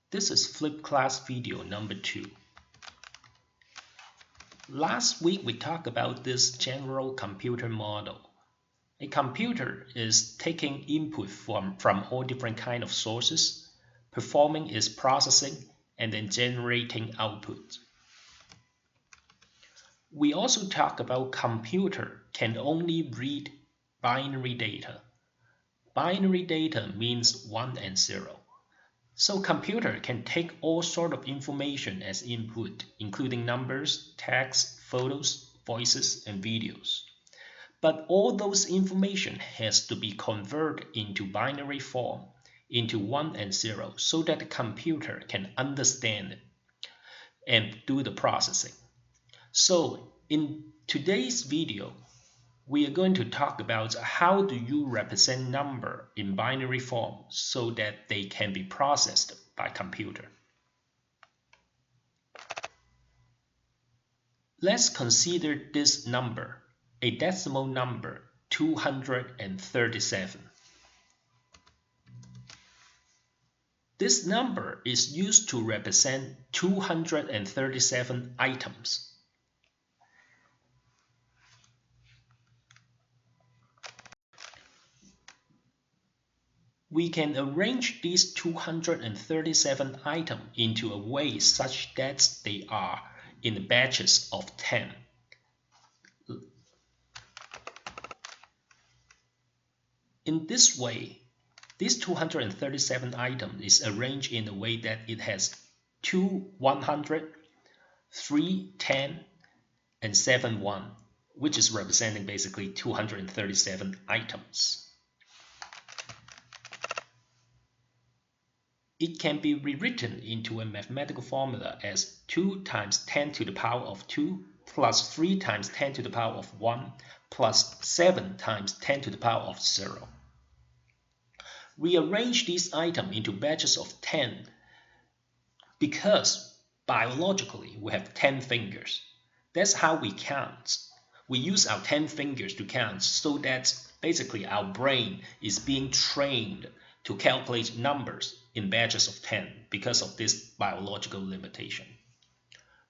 This is Flip Class video number 2. Last week we talked about this general computer model. A computer is taking input from all different kinds of sources, performing its processing, and then generating output. We also talked about computer can only read binary data. Binary data means 1 and 0. So computer can take all sort of information as input, including numbers, text, photos, voices, and videos. But all those information has to be converted into binary form, into 1 and 0, so that the computer can understand it and do the processing. So in today's video, we are going to talk about how do you represent number in binary form so that they can be processed by computer. Let's consider this number, a decimal number 237. This number is used to represent 237 items. We can arrange these 237 items into a way such that they are in batches of 10. In this way, this 237 item is arranged in a way that it has 2 100, 3 10, and 7 1, which is representing basically 237 items. It can be rewritten into a mathematical formula as 2 times 10 to the power of 2 plus 3 times 10 to the power of 1 plus 7 times 10 to the power of 0. We arrange these items into batches of 10 because biologically we have 10 fingers. That's how we count. We use our 10 fingers to count so that basically our brain is being trained to calculate numbers in batches of 10 because of this biological limitation.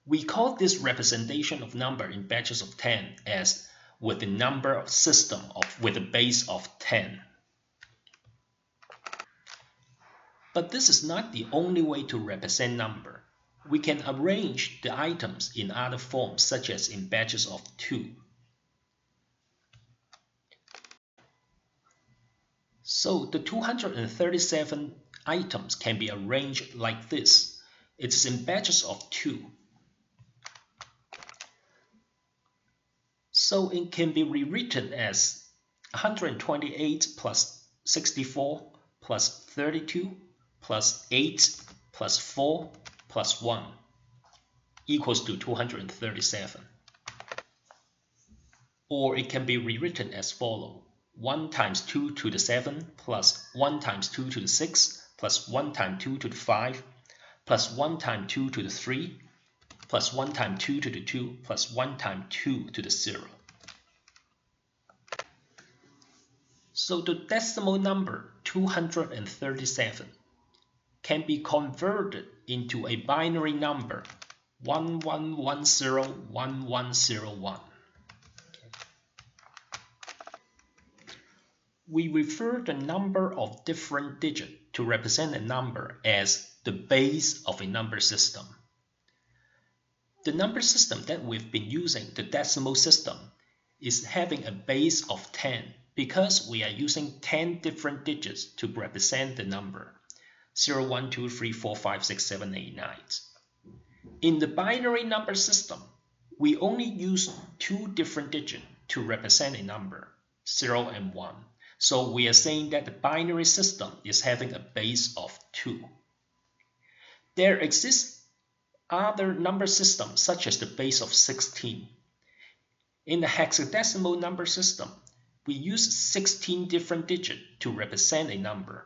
We call this representation of number in batches of 10 as with the number system with a base of 10. But this is not the only way to represent number. We can arrange the items in other forms such as in batches of 2. So the 237 items can be arranged like this. It is in batches of 2. So it can be rewritten as 128 plus 64 plus 32 plus 8 plus 4 plus 1 equals to 237. Or it can be rewritten as follows. 1 times 2 to the 7 plus 1 times 2 to the 6 plus 1 times 2 to the 5 plus 1 times 2 to the 3 plus 1 times 2 to the 2 plus 1 times 2 to the 0. So the decimal number 237 can be converted into a binary number 11101101. We refer the number of different digits to represent a number as the base of a number system. The number system that we've been using, the decimal system, is having a base of 10 because we are using 10 different digits to represent the number 0, 1, 2, 3, 4, 5, 6, 7, 8, 9. In the binary number system, we only use 2 different digits to represent a number, 0 and 1. So we are saying that the binary system is having a base of 2. There exists other number systems such as the base of 16. In the hexadecimal number system, we use 16 different digits to represent a number,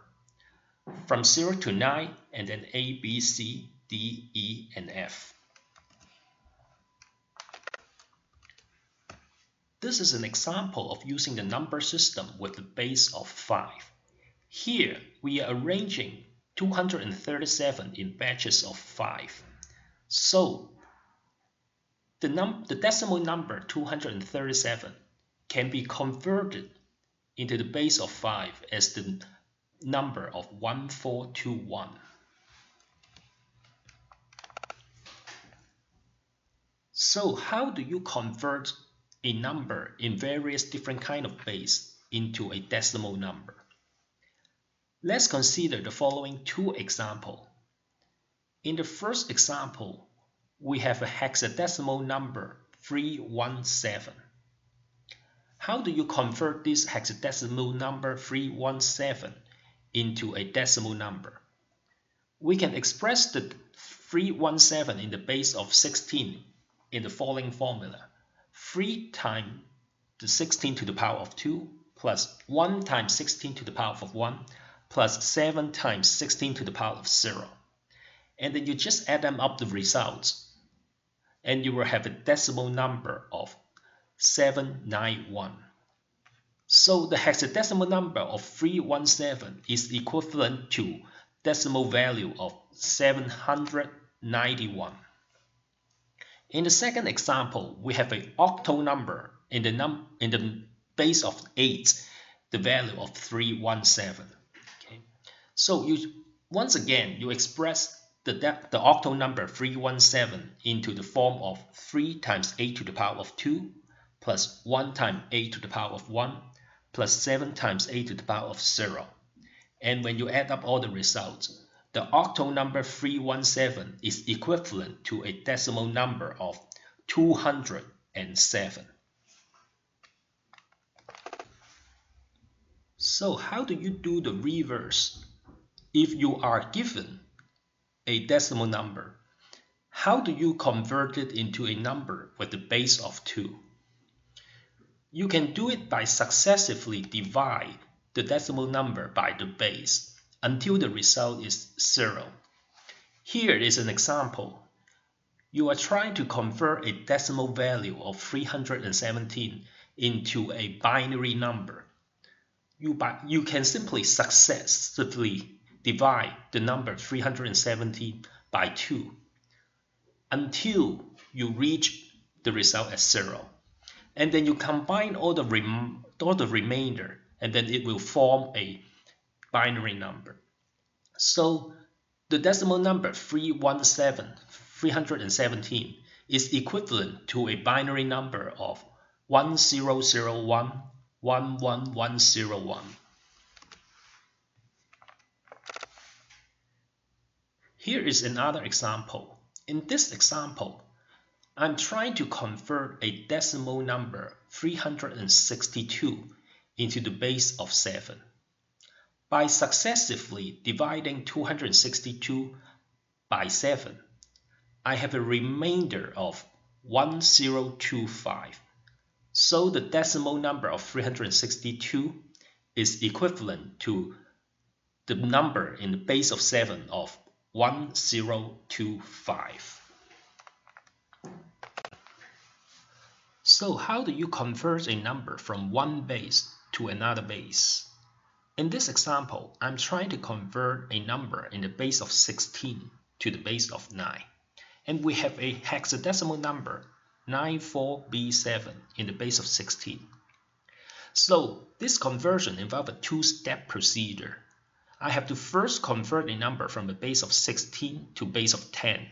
from 0 to 9 and then A, B, C, D, E, and F. This is an example of using the number system with the base of 5. Here, we are arranging 237 in batches of 5. So the decimal number 237 can be converted into the base of 5 as the number of 1421. So how do you convert a number in various different kind of base into a decimal number? Let's consider the following two examples. In the first example, we have a hexadecimal number 317. How do you convert this hexadecimal number 317 into a decimal number? We can express the 317 in the base of 16 in the following formula. 3 times the 16 to the power of 2 plus 1 times 16 to the power of 1 plus 7 times 16 to the power of 0. And then you just add them up the results, and you will have a decimal number of 791. So the hexadecimal number of 317 is equivalent to decimal value of 791. In the second example, we have an octal number in the base of 8, the value of 317. Okay. So once again you express the octal number 317 into the form of 3 times 8 to the power of 2 plus 1 times 8 to the power of 1 plus 7 times 8 to the power of 0. And when you add up all the results, the octal number 317 is equivalent to a decimal number of 207. So how do you do the reverse? If you are given a decimal number, how do you convert it into a number with the base of 2? You can do it by successively divide the decimal number by the base until the result is 0. Here is an example. You are trying to convert a decimal value of 317 into a binary number. You can simply successively divide the number 317 by 2 until you reach the result as 0. And then you combine all the remainder, and then it will form a binary number. So the decimal number 317 is equivalent to a binary number of 1001 11101. Here is another example. In this example, I'm trying to convert a decimal number 362 into the base of 7. By successively dividing 262 by 7, I have a remainder of 1025. So the decimal number of 362 is equivalent to the number in the base of 7 of 1025. So how do you convert a number from one base to another base? In this example, I'm trying to convert a number in the base of 16 to the base of 9. And we have a hexadecimal number 94B7 in the base of 16. So this conversion involves a two-step procedure. I have to first convert a number from the base of 16 to base of 10,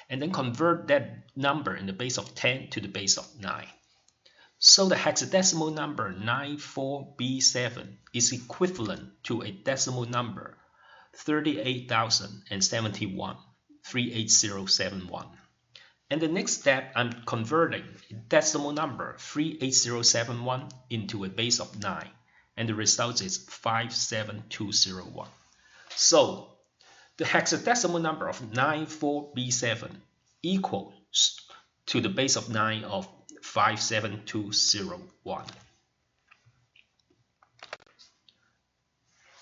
and then convert that number in the base of 10 to the base of 9. So the hexadecimal number 94B7 is equivalent to a decimal number 38,071, 38071. And the next step, I'm converting decimal number 38071 into a base of 9, and the result is 57201. So the hexadecimal number of 94B7 equals to the base of 9 of 57201.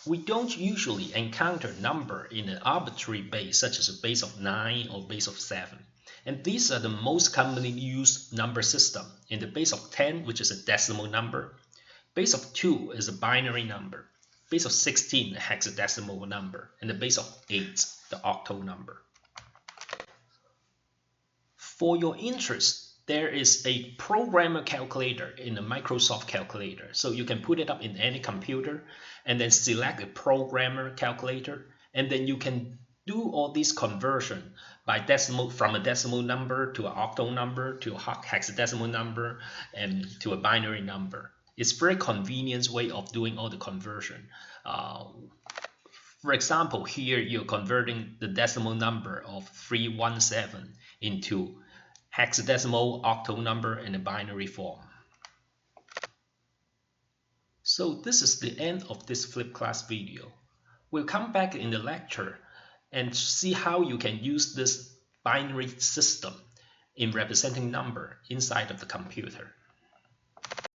We don't usually encounter number in an arbitrary base such as a base of 9 or base of 7. And these are the most commonly used number system. In the base of 10, which is a decimal number, base of 2 is a binary number, base of 16, a hexadecimal number, and the base of 8, the octal number. For your interest, there is a programmer calculator in the Microsoft calculator. So you can put it up in any computer and then select a programmer calculator, and then you can do all this conversion by decimal, from a decimal number to an octal number to a hexadecimal number and to a binary number. It's a very convenient way of doing all the conversion. For example, here you're converting the decimal number of 317 into hexadecimal, octal number, and a binary form. So this is the end of this flipped class video. We'll come back in the lecture and see how you can use this binary system in representing number inside of the computer.